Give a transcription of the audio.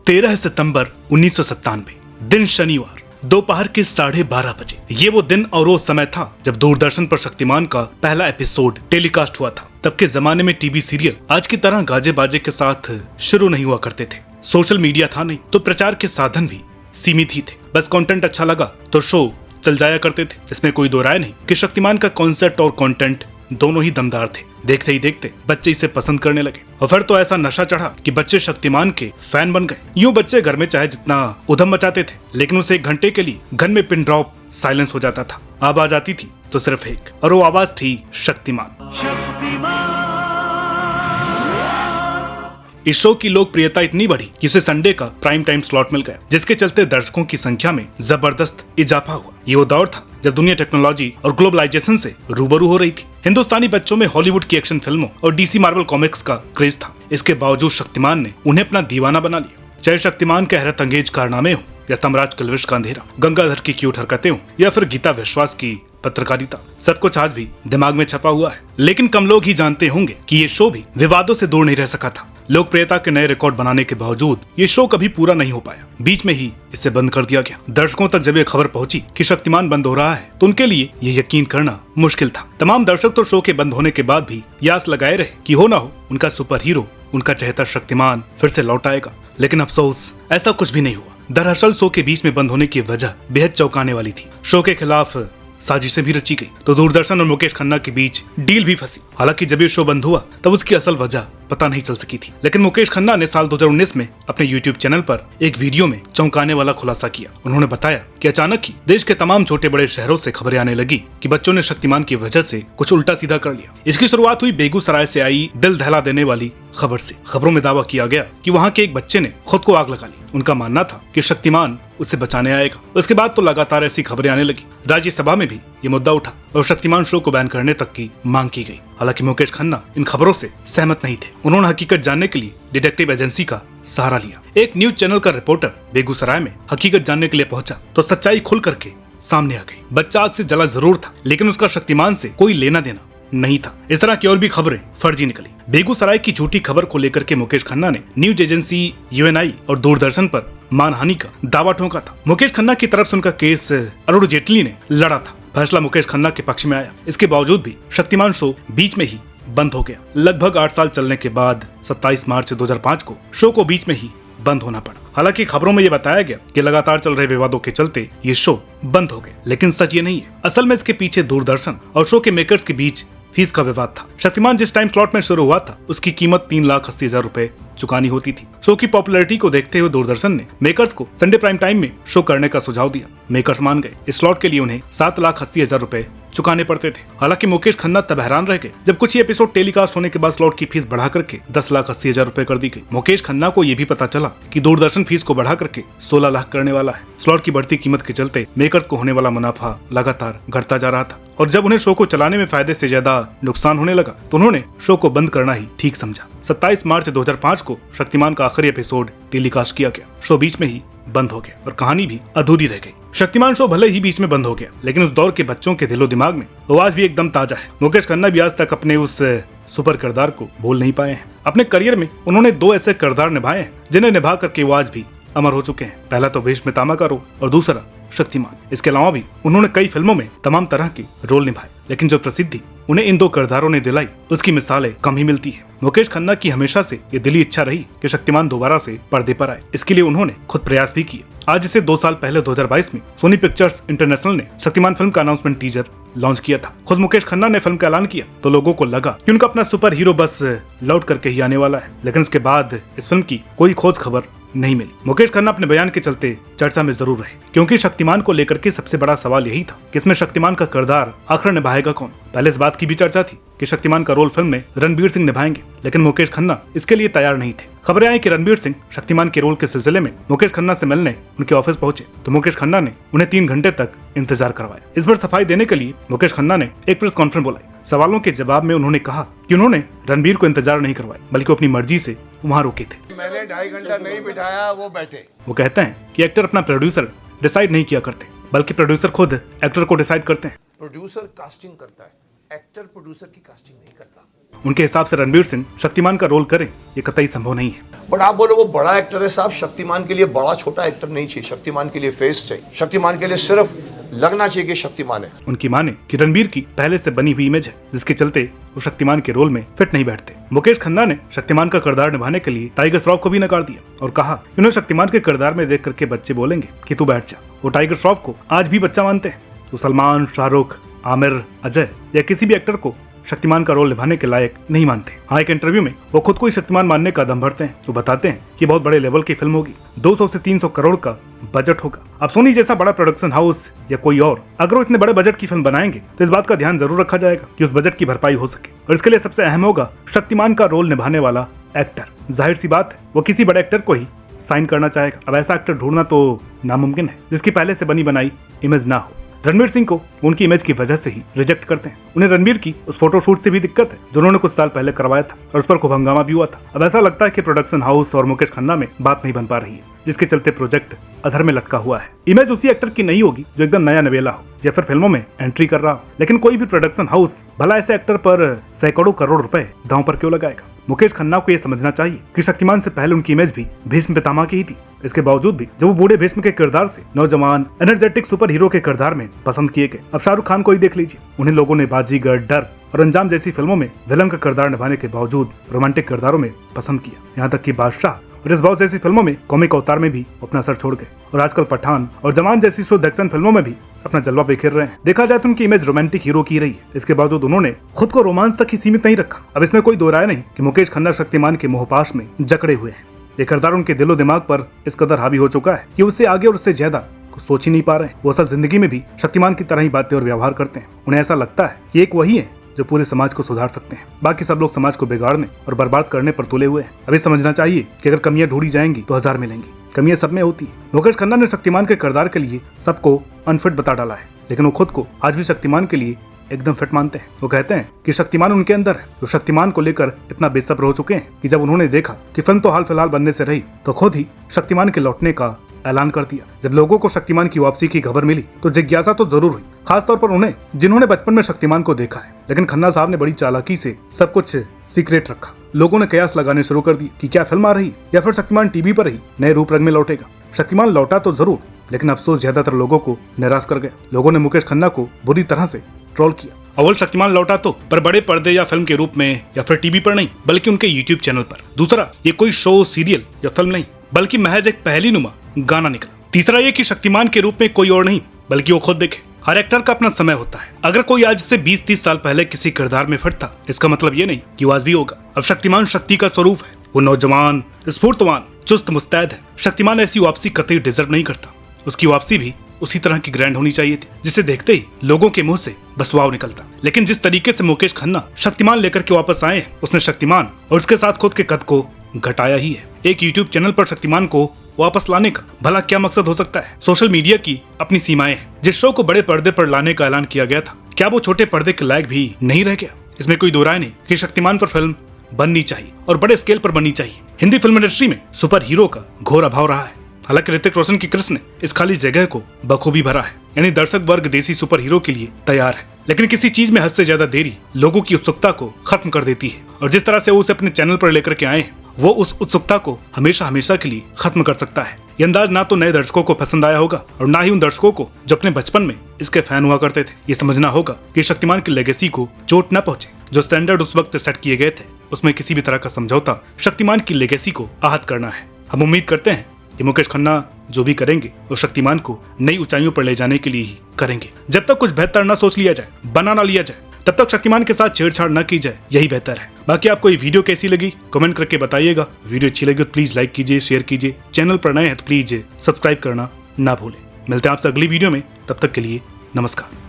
13 सितंबर 1997, दिन शनिवार, दोपहर के 12:30 बजे। ये वो दिन और वो समय था जब दूरदर्शन पर शक्तिमान का पहला एपिसोड टेलीकास्ट हुआ था। तब के जमाने में टीवी सीरियल आज की तरह गाजे बाजे के साथ शुरू नहीं हुआ करते थे। सोशल मीडिया था नहीं तो प्रचार के साधन भी सीमित ही थे। बस कंटेंट अच्छा लगा तो शो चल जाया करते थे। इसमें कोई दो राय नहीं कि शक्तिमान का कॉन्सेप्ट और कंटेंट दोनों ही दमदार थे। देखते ही देखते बच्चे इसे पसंद करने लगे और फिर तो ऐसा नशा चढ़ा कि बच्चे शक्तिमान के फैन बन गए। यूं बच्चे घर में चाहे जितना उधम मचाते थे, लेकिन उसे 1 घंटे के लिए घर में पिन ड्रॉप साइलेंस हो जाता था। आवाज आती थी तो सिर्फ एक, और वो आवाज थी शक्तिमान। इस शो की लोकप्रियता इतनी बढ़ी कि उसे संडे का प्राइम टाइम स्लॉट मिल गया, जिसके चलते दर्शकों की संख्या में जबरदस्त इजाफा हुआ। ये वो दौर था जब दुनिया टेक्नोलॉजी और ग्लोबलाइजेशन से रूबरू हो रही थी। हिंदुस्तानी बच्चों में हॉलीवुड की एक्शन फिल्मों और डीसी मार्वल कॉमिक्स का क्रेज था। इसके बावजूद शक्तिमान ने उन्हें अपना दीवाना बना लिया। चाहे शक्तिमान के हैरत अंगेज कारनामे हो, या तमराज कलविश का अंधेरा, गंगाधर की क्यूट हरकतें हो, या फिर गीता विश्वास की पत्रकारिता, सब कुछ आज भी दिमाग में छपा हुआ है। लेकिन कम लोग ही जानते होंगे कि ये शो भी विवादों से दूर नहीं रह सका था। लोकप्रियता के नए रिकॉर्ड बनाने के बावजूद ये शो कभी पूरा नहीं हो पाया। बीच में ही इसे बंद कर दिया गया। दर्शकों तक जब ये खबर पहुंची कि शक्तिमान बंद हो रहा है तो उनके लिए ये यकीन करना मुश्किल था। तमाम दर्शक तो शो के बंद होने के बाद भी ये आस लगाए रहे कि हो ना हो उनका सुपर हीरो, उनका चहेता शक्तिमान फिर से लौट आएगा। लेकिन अफसोस, ऐसा कुछ भी नहीं हुआ। दरअसल शो के बीच में बंद होने की वजह बेहद चौंकाने वाली थी। शो के खिलाफ साजिशें भी रची गई तो दूरदर्शन और मुकेश खन्ना के बीच डील भी फंसी। हालांकि जब ये शो बंद हुआ तब उसकी असल वजह पता नहीं चल सकी थी। लेकिन मुकेश खन्ना ने साल 2019 में अपने YouTube चैनल पर एक वीडियो में चौंकाने वाला खुलासा किया। उन्होंने बताया कि अचानक ही देश के तमाम छोटे बड़े शहरों से खबरें आने लगी कि बच्चों ने शक्तिमान की वजह से कुछ उल्टा सीधा कर लिया। इसकी शुरुआत हुई बेगूसराय से आई दिल दहला देने वाली खबर से। खबरों में दावा किया गया कि वहाँ के एक बच्चे ने खुद को आग लगा ली। उनका मानना था कि शक्तिमान उसे बचाने आएगा। उसके बाद तो लगातार ऐसी खबरें आने लगी। राज्यसभा में भी ये मुद्दा उठा और शक्तिमान शो को बैन करने तक की मांग की गई। हालांकि मुकेश खन्ना इन खबरों से सहमत नहीं थे। उन्होंने हकीकत जानने के लिए डिटेक्टिव एजेंसी का सहारा लिया। एक न्यूज चैनल का रिपोर्टर बेगूसराय में हकीकत जानने के लिए पहुंचा तो सच्चाई खुल करके सामने आ गई। बच्चा आग से जला जरूर था, लेकिन उसका शक्तिमान से कोई लेना देना नहीं था। इस तरह की और भी खबरें फर्जी निकली। बेगूसराय की झूठी खबर को लेकर के मुकेश खन्ना ने न्यूज एजेंसी UNI और दूरदर्शन पर मानहानि का दावा ठोका था। मुकेश खन्ना की तरफ से उनका केस अरुण जेटली ने लड़ा था। फैसला मुकेश खन्ना के पक्ष में आया। इसके बावजूद भी शक्तिमान शो बीच में ही बंद हो गया। लगभग 8 साल चलने के बाद 27 मार्च 2005 को शो को बीच में ही बंद होना पड़ा। हालांकि खबरों में ये बताया गया कि लगातार चल रहे विवादों के चलते ये शो बंद हो गए, लेकिन सच ये नहीं है। असल में इसके पीछे दूरदर्शन और शो के मेकर्स के बीच फीस का विवाद था। शक्तिमान जिस टाइम स्लॉट में शुरू हुआ था उसकी कीमत 3,80,000 रुपए चुकानी होती थी। शो की पॉपुलैरिटी को देखते हुए दूरदर्शन ने मेकर्स को संडे प्राइम टाइम में शो करने का सुझाव दिया। मेकर्स मान गए। इस स्लॉट के लिए उन्हें 7,80,000 रुपए चुकाने पड़ते थे। हालांकि मुकेश खन्ना तब हैरान रह गए जब कुछ ही एपिसोड टेलीकास्ट होने के बाद स्लॉट की फीस बढ़ा करके 10,80,000 रुपए कर दी गई। मुकेश खन्ना को यह भी पता चला कि दूरदर्शन फीस को बढ़ा करके 16 लाख करने वाला है। स्लॉट की बढ़ती कीमत के चलते मेकर्स को होने वाला मुनाफा लगातार घटता जा रहा था और जब उन्हें शो को चलाने में फायदे से ज्यादा नुकसान होने लगा तो उन्होंने शो को बंद करना ही ठीक समझा। 27 मार्च 2005 को शक्तिमान का आखिरी एपिसोड टेलीकास्ट किया गया। शो बीच में ही बंद हो गया और कहानी भी अधूरी रह गई। शक्तिमान शो भले ही बीच में बंद हो गया, लेकिन उस दौर के बच्चों के दिलो दिमाग में वो आज भी एकदम ताजा है। मुकेश खन्ना भी आज तक अपने उस सुपर किरदार को भूल नहीं पाए हैं। अपने करियर में उन्होंने 2 ऐसे किरदार निभाए हैं जिन्हें निभा करके वो आज भी अमर हो चुके हैं। पहला तो वेश में तामा का रोल और दूसरा शक्तिमान। इसके अलावा भी उन्होंने कई फिल्मों में तमाम तरह के रोल निभाए, लेकिन जो प्रसिद्धि उन्हें इन 2 किरदारों ने दिलाई उसकी मिसालें कम ही मिलती है। मुकेश खन्ना की हमेशा से ये दिली इच्छा रही कि शक्तिमान दोबारा से पर्दे पर आए। इसके लिए उन्होंने खुद प्रयास भी किए। आज से 2 साल पहले 2022 में सोनी पिक्चर्स इंटरनेशनल ने शक्तिमान फिल्म का अनाउंसमेंट टीजर लॉन्च किया था। खुद मुकेश खन्ना ने फिल्म का ऐलान किया तो लोगों को लगा कि उनका अपना सुपर हीरो बस लौट करके ही आने वाला है, लेकिन इसके बाद इस फिल्म की कोई खोज खबर नहीं मिली। मुकेश खन्ना अपने बयान के चलते चर्चा में जरूर रहे, क्योंकि शक्तिमान को लेकर के सबसे बड़ा सवाल यही था कि इसमें शक्तिमान का किरदार आखिर निभाएगा कौन। पहले इस बात की भी चर्चा थी कि शक्तिमान का रोल फिल्म में रणबीर सिंह निभाएंगे, लेकिन मुकेश खन्ना इसके लिए तैयार नहीं थे। खबरें आई कि रणबीर सिंह शक्तिमान के रोल के सिलसिले में मुकेश खन्ना से मिलने उनके ऑफिस पहुंचे तो मुकेश खन्ना ने उन्हें 3 घंटे तक इंतजार करवाया। इस बार सफाई देने के लिए मुकेश खन्ना ने एक प्रेस कॉन्फ्रेंस बुलाई। सवालों के जवाब में उन्होंने कहा कि उन्होंने रणबीर को इंतजार नहीं करवाया, बल्कि अपनी मर्जी से वहाँ रुके थे। मैंने 2.5 घंटा नहीं बिठाया, वो बैठे। वो कहते हैं कि एक्टर अपना प्रोड्यूसर डिसाइड नहीं किया करते, बल्कि प्रोड्यूसर खुद एक्टर को डिसाइड करते हैं। प्रोड्यूसर कास्टिंग करता है, एक्टर प्रोड्यूसर की कास्टिंग नहीं करता। उनके हिसाब से रणवीर सिंह शक्तिमान का रोल करें ये कतई संभव नहीं है। बट आप बोलो वो बड़ा एक्टर है साहब, शक्तिमान के लिए बड़ा छोटा एक्टर नहीं चाहिए, शक्तिमान के लिए फेस चाहिए, शक्तिमान के लिए सिर्फ लगना चाहिए कि शक्तिमान है। उनकी माने कि रणवीर की पहले से बनी हुई इमेज है जिसके चलते वो शक्तिमान के रोल में फिट नहीं बैठते। मुकेश खन्ना ने शक्तिमान का किरदार निभाने के लिए टाइगर श्रॉफ को भी नकार दिया और कहा उन्हें शक्तिमान के किरदार में देख करके बच्चे बोलेंगे कि तू बैठ जा। वो टाइगर श्रॉफ को आज भी बच्चा मानते हैं। वो सलमान, शाहरुख, आमिर, अजय या किसी भी एक्टर को शक्तिमान का रोल निभाने के लायक नहीं मानते। हाँ, एक इंटरव्यू में वो खुद को ही शक्तिमान मानने का दम भरते हैं। वो बताते हैं कि बहुत बड़े लेवल की फिल्म होगी, 200 से 300 करोड़ का बजट होगा। अब सोनी जैसा बड़ा प्रोडक्शन हाउस या कोई और अगर वो इतने बड़े बजट की फिल्म बनाएंगे तो इस बात का ध्यान जरूर रखा जाएगा कि उस बजट की भरपाई हो सके और इसके लिए सबसे अहम होगा शक्तिमान का रोल निभाने वाला एक्टर। जाहिर सी बात है वो किसी बड़े एक्टर को ही साइन करना चाहेगा। अब ऐसा एक्टर ढूंढना तो नामुमकिन है जिसकी पहले से बनी बनाई इमेज ना हो। रणवीर सिंह को उनकी इमेज की वजह से ही रिजेक्ट करते हैं। उन्हें रणवीर की उस फोटोशूट से भी दिक्कत है जो उन्होंने कुछ साल पहले करवाया था और उस पर खूब हंगामा भी हुआ था। अब ऐसा लगता है कि प्रोडक्शन हाउस और मुकेश खन्ना में बात नहीं बन पा रही है जिसके चलते प्रोजेक्ट अधर में लटका हुआ है। इमेज उसी एक्टर की नहीं होगी जो एकदम नया नवेला हो या फिर फिल्मों में एंट्री कर रहा हो, लेकिन कोई भी प्रोडक्शन हाउस भला ऐसे एक्टर पर सैकड़ों करोड़ रुपए दांव पर क्यों लगाएगा। मुकेश खन्ना को यह समझना चाहिए कि शक्तिमान से पहले उनकी इमेज भी भीष्म पितामह की ही थी। इसके बावजूद भी जब वो बूढ़े भीष्म के किरदार से नौजवान एनर्जेटिक सुपर हीरो के किरदार में पसंद किए गए। अब शाहरुख खान को ही देख लीजिए, उन्हें लोगों ने बाजीगर, डर और अंजाम जैसी फिल्मों में विलन का किरदार निभाने के बावजूद रोमांटिक किरदारों में पसंद किया। यहाँ तक कि बादशाह और इस बात जैसी फिल्मों में कॉमिक अवतार में भी अपना सर छोड़ गए और आजकल पठान और जवान जैसी शुद्ध एक्शन फिल्मों में भी अपना जलवा बिखेर रहे हैं। देखा जाए तो उनकी इमेज रोमांटिक हीरो की रही है, इसके बावजूद उन्होंने खुद को रोमांस तक ही सीमित नहीं रखा। अब इसमें कोई दो राय नहीं कि मुकेश खन्ना शक्तिमान के मोहपाश में जकड़े हुए हैं। ये किरदार उनके दिलो दिमाग पर इस कदर हावी हो चुका है कि उससे आगे और उससे ज्यादा कुछ सोच ही नहीं पा रहे हैं। वो असल जिंदगी में भी शक्तिमान की तरह ही बातें और व्यवहार करते हैं। उन्हें ऐसा लगता है कि एक वही है जो पूरे समाज को सुधार सकते हैं, बाकी सब लोग समाज को बिगाड़ने और बर्बाद करने पर तुले हुए हैं। अभी समझना चाहिए कि अगर कमियां ढूंढी जाएंगी तो हजार मिलेंगी। कमियां सब में होती है। मुकेश खन्ना ने शक्तिमान के किरदार के लिए सबको अनफिट बता डाला है, लेकिन वो खुद को आज भी शक्तिमान के लिए एकदम फिट मानते हैं। वो कहते हैं कि शक्तिमान उनके अंदर है। वो शक्तिमान को लेकर इतना बेसब्र हो चुके हैं कि जब उन्होंने देखा कि फिल्म तो हाल फिलहाल बनने से रही तो खुद ही शक्तिमान के लौटने का ऐलान कर दिया। जब लोगों को शक्तिमान की वापसी की खबर मिली तो जिज्ञासा तो जरूर हुई, खासतौर पर उन्हें जिन्होंने बचपन में शक्तिमान को देखा है। लेकिन खन्ना साहब ने बड़ी चालाकी से सब कुछ सीक्रेट रखा। लोगों ने कयास लगाने शुरू कर दिए कि क्या फिल्म आ रही या फिर शक्तिमान टीवी पर ही नए रूप रंग में लौटेगा। शक्तिमान लौटा तो जरूर, लेकिन अफसोस ज्यादातर लोगों को निराश कर गया। लोगों ने मुकेश खन्ना को बुरी तरह से ट्रोल किया। अव्वल शक्तिमान लौटा तो पर बड़े पर्दे या फिल्म के रूप में या फिर टीवी पर नहीं, बल्कि उनके यूट्यूब चैनल पर। दूसरा, ये कोई शो, सीरियल या फिल्म नहीं, बल्कि महज एक पहेली नुमा गाना निकला। तीसरा ये कि शक्तिमान के रूप में कोई और नहीं बल्कि वो खुद देखे। हर एक्टर का अपना समय होता है। अगर कोई आज से 20-30 साल पहले किसी किरदार में फिट था, इसका मतलब ये नहीं कि वो आज भी होगा। अब शक्तिमान शक्ति का स्वरूप है। वो नौजवान, स्फूर्तवान, चुस्त मुस्तैद है। शक्तिमान ऐसी वापसी कतई डिजर्व नहीं करता। उसकी वापसी भी उसी तरह की ग्रैंड होनी चाहिए थी जिसे देखते ही लोगों के मुंह से बस वाव निकलता। लेकिन जिस तरीके से मुकेश खन्ना शक्तिमान लेकर के वापस आए हैं, उसने शक्तिमान और उसके साथ खुद के कद को घटाया ही है। एक यूट्यूब चैनल पर शक्तिमान को वापस लाने का भला क्या मकसद हो सकता है। सोशल मीडिया की अपनी सीमाएं हैं। जिस शो को बड़े पर्दे पर लाने का ऐलान किया गया था, क्या वो छोटे पर्दे के लायक भी नहीं रह गया। इसमें कोई दो राय नहीं कि शक्तिमान पर फिल्म बननी चाहिए और बड़े स्केल पर बननी चाहिए। हिंदी फिल्म इंडस्ट्री में सुपर हीरो का घोर अभाव रहा है। हालांकि ऋतिक रोशन की कृष्ण ने इस खाली जगह को बखूबी भरा है, यानी दर्शक वर्ग देसी सुपर हीरो के लिए तैयार है। लेकिन किसी चीज में हद से ज्यादा देरी लोगों की उत्सुकता को खत्म कर देती है और जिस तरह से वो उसे अपने चैनल पर लेकर के आए हैं, वो उस उत्सुकता को हमेशा हमेशा के लिए खत्म कर सकता है। ये अंदाज ना तो नए दर्शकों को पसंद आया होगा और ना ही उन दर्शकों को जो अपने बचपन में इसके फैन हुआ करते थे। ये समझना होगा कि शक्तिमान की लेगेसी को चोट न पहुंचे। जो स्टैंडर्ड उस वक्त सेट किए गए थे, उसमें किसी भी तरह का समझौता शक्तिमान की लेगेसी को आहत करना है। हम उम्मीद करते हैं कि मुकेश खन्ना जो भी करेंगे वो शक्तिमान को नई ऊंचाइयों पर ले जाने के लिए ही करेंगे। जब तक कुछ बेहतर न सोच लिया जाए, बना ना लिया जाए, तब तक शक्तिमान के साथ छेड़छाड़ न की जाए, यही बेहतर है। बाकी आपको ये वीडियो कैसी लगी कमेंट करके बताइएगा। वीडियो अच्छी लगी तो प्लीज लाइक कीजिए, शेयर कीजिए। चैनल पर नए हैं तो प्लीज सब्सक्राइब करना ना भूलें। मिलते हैं आपसे अगली वीडियो में, तब तक के लिए नमस्कार।